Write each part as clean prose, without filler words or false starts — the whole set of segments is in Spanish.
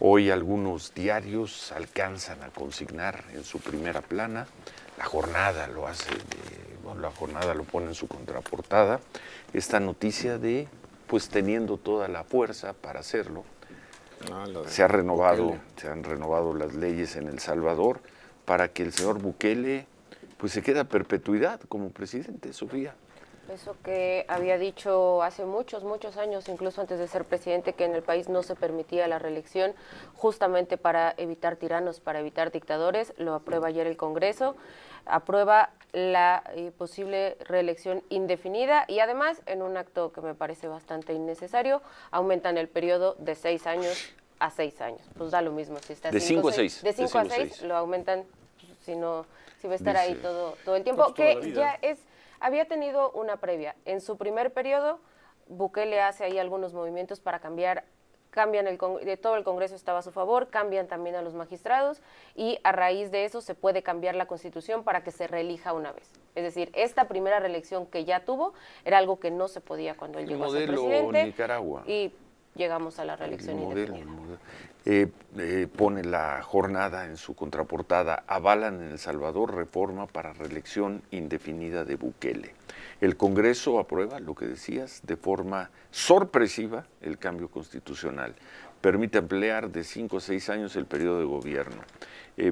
Hoy algunos diarios alcanzan a consignar en su primera plana, La Jornada lo hace, La Jornada lo pone en su contraportada, esta noticia de, pues teniendo toda la fuerza para hacerlo, se han renovado las leyes en El Salvador para que el señor Bukele pues se quede a perpetuidad como presidente, Sofía. Eso que había dicho hace muchos años, incluso antes de ser presidente, que en el país no se permitía la reelección, justamente para evitar tiranos, para evitar dictadores. Lo aprueba ayer el Congreso, aprueba la posible reelección indefinida y además, en un acto que me parece bastante innecesario, aumentan el periodo de 6 años a 6 años. Pues da lo mismo si está de 5 a 6. De 5 a 6 lo aumentan, si no, si va a estar ahí todo el tiempo, pues que ya es... Había tenido una previa. En su primer periodo, Bukele hace ahí algunos movimientos para cambian de todo el Congreso estaba a su favor, cambian también a los magistrados y a raíz de eso se puede cambiar la Constitución para que se reelija una vez. Es decir, esta primera reelección que ya tuvo era algo que no se podía cuando él llegó a ser presidente. Nicaragua. Y llegamos a la reelección indefinida. Pone La Jornada en su contraportada, avalan en El Salvador reforma para reelección indefinida de Bukele. El Congreso aprueba, lo que decías, de forma sorpresiva el cambio constitucional. Permite ampliar de 5 a 6 años el periodo de gobierno.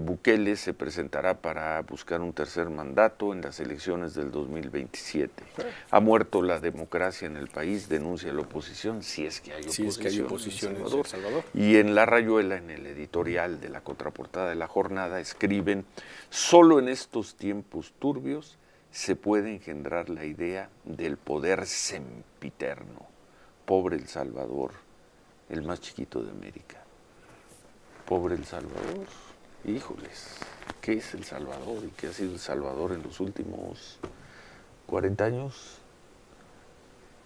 Bukele se presentará para buscar un tercer mandato en las elecciones del 2027. Ha muerto la democracia en el país, denuncia la oposición, si es que hay oposición, en El Salvador. Y en La Rayuela, en el editorial de la contraportada de La Jornada, escriben: solo en estos tiempos turbios se puede engendrar la idea del poder sempiterno. Pobre El Salvador, el más chiquito de América. Pobre El Salvador. Híjoles, ¿qué es El Salvador y qué ha sido El Salvador en los últimos 40 años?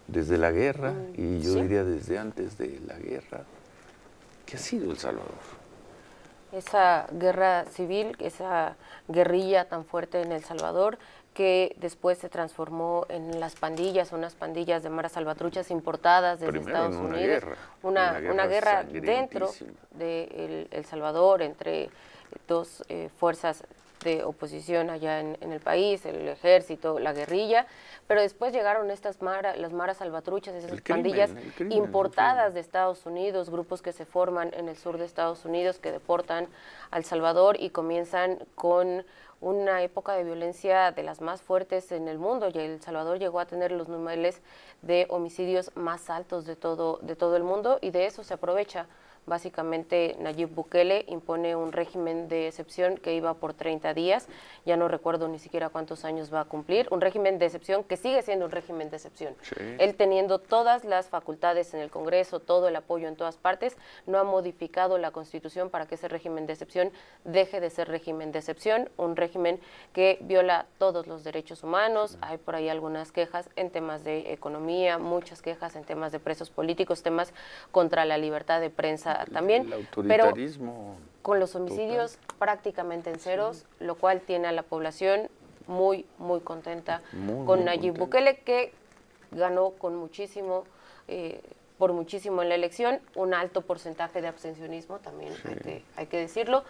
Desde la guerra, y yo diría desde antes de la guerra. ¿Qué ha sido El Salvador? Esa guerra civil, esa guerrilla tan fuerte en El Salvador, que después se transformó en las pandillas, unas pandillas de maras salvatruchas importadas desde Estados Unidos. Una guerra dentro de El Salvador entre dos fuerzas de oposición allá en el país, el ejército, la guerrilla, pero después llegaron las maras salvatruchas, esas pandillas importadas de Estados Unidos, grupos que se forman en el sur de Estados Unidos, que deportan a El Salvador y comienzan con una época de violencia de las más fuertes en el mundo, y El Salvador llegó a tener los niveles de homicidios más altos de todo el mundo, y de eso se aprovecha. Básicamente, Nayib Bukele impone un régimen de excepción que iba por 30 días, ya no recuerdo ni siquiera cuántos años va a cumplir, un régimen de excepción que sigue siendo un régimen de excepción. Sí. Él, teniendo todas las facultades en el Congreso, todo el apoyo en todas partes, no ha modificado la Constitución para que ese régimen de excepción deje de ser régimen de excepción, un régimen que viola todos los derechos humanos. Hay por ahí algunas quejas en temas de economía, muchas quejas en temas de presos políticos, temas contra la libertad de prensa también, el autoritarismo, pero con los homicidios prácticamente en ceros, lo cual tiene a la población muy contenta con Nayib Bukele, que ganó con muchísimo, por muchísimo en la elección, un alto porcentaje de abstencionismo también, hay que decirlo,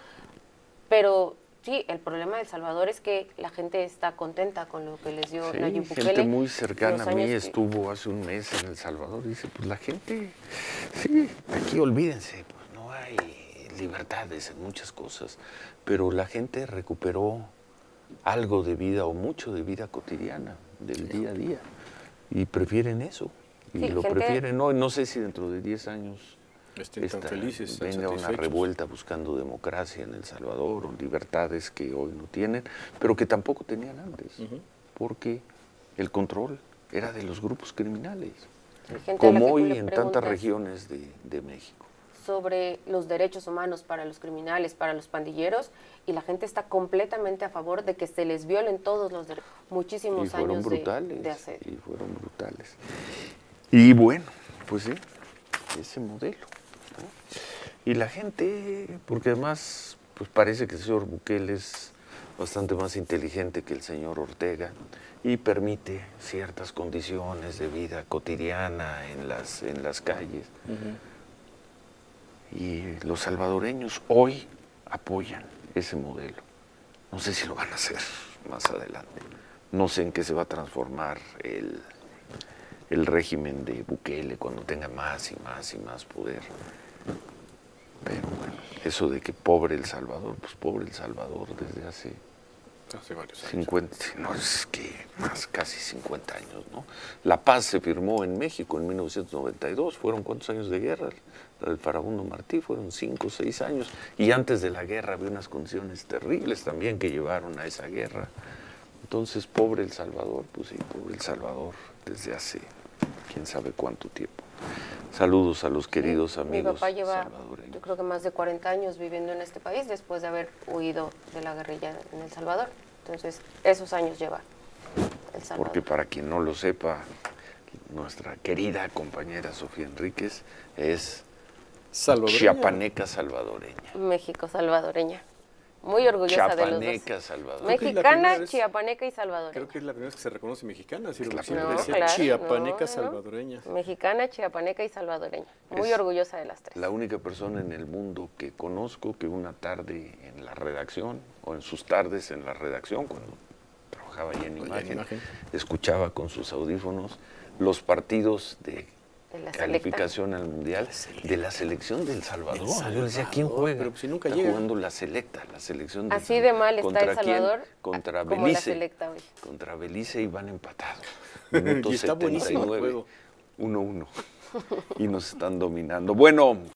pero sí, el problema de El Salvador es que la gente está contenta con lo que les dio Nayib Bukele. Gente muy cercana a mí estuvo hace un mes en El Salvador y dice, pues la gente, sí, aquí olvídense, pues no hay libertades en muchas cosas, pero la gente recuperó algo de vida o mucho de vida cotidiana, del día a día, y prefieren eso, y lo prefieren, no sé si dentro de 10 años tan felices, venga una revuelta buscando democracia en El Salvador o libertades que hoy no tienen, pero que tampoco tenían antes, porque el control era de los grupos criminales, como hoy en tantas regiones de México. Sobre los derechos humanos para los criminales, para los pandilleros, y la gente está completamente a favor de que se les violen todos los derechos. Muchísimos años de hacer. Y fueron brutales. Y bueno, pues sí, ese modelo. Y la gente, porque además pues parece que el señor Bukele es bastante más inteligente que el señor Ortega y permite ciertas condiciones de vida cotidiana en las calles. Y los salvadoreños hoy apoyan ese modelo. No sé si lo van a hacer más adelante. No sé en qué se va a transformar el régimen de Bukele cuando tenga más y más y más poder. Pero bueno, eso de que pobre El Salvador, pues pobre El Salvador desde hace varios años. 50, no es que más, casi 50 años, ¿no? La paz se firmó en México en 1992, ¿fueron cuántos años de guerra? La del Farabundo Martí fueron 5 o 6 años, y antes de la guerra había unas condiciones terribles también que llevaron a esa guerra. Entonces, pobre El Salvador, pues sí, pobre El Salvador desde hace quién sabe cuánto tiempo. Saludos a los queridos amigos. Mi papá lleva, salvadoreños. yo creo que más de 40 años viviendo en este país después de haber huido de la guerrilla en El Salvador. Entonces, esos años lleva El Salvador. Porque para quien no lo sepa, nuestra querida compañera Sofía Enríquez es chiapaneca salvadoreña. México salvadoreña. Muy orgullosa de los dos. Chiapaneca salvadoreña. Mexicana, chiapaneca y salvadoreña. Creo que es la primera vez que se reconoce mexicana. Es la siempre primera. decía claro, chiapaneca salvadoreña. Mexicana, chiapaneca y salvadoreña. Muy orgullosa de las tres. La única persona en el mundo que conozco que una tarde en la redacción, o en sus tardes en la redacción, cuando trabajaba ahí en Imagen, escuchaba con sus audífonos los partidos de calificación al Mundial de la selección de El Salvador. Yo decía, ¿quién juega? Pero si nunca está llega. jugando la selecta, la selección de Así de mal está El quién? Salvador Contra como Belice. la selecta hoy. Contra Belice y van empatados. Minuto Y está buenísimo el 79, juego. 1-1. Y nos están dominando. Bueno,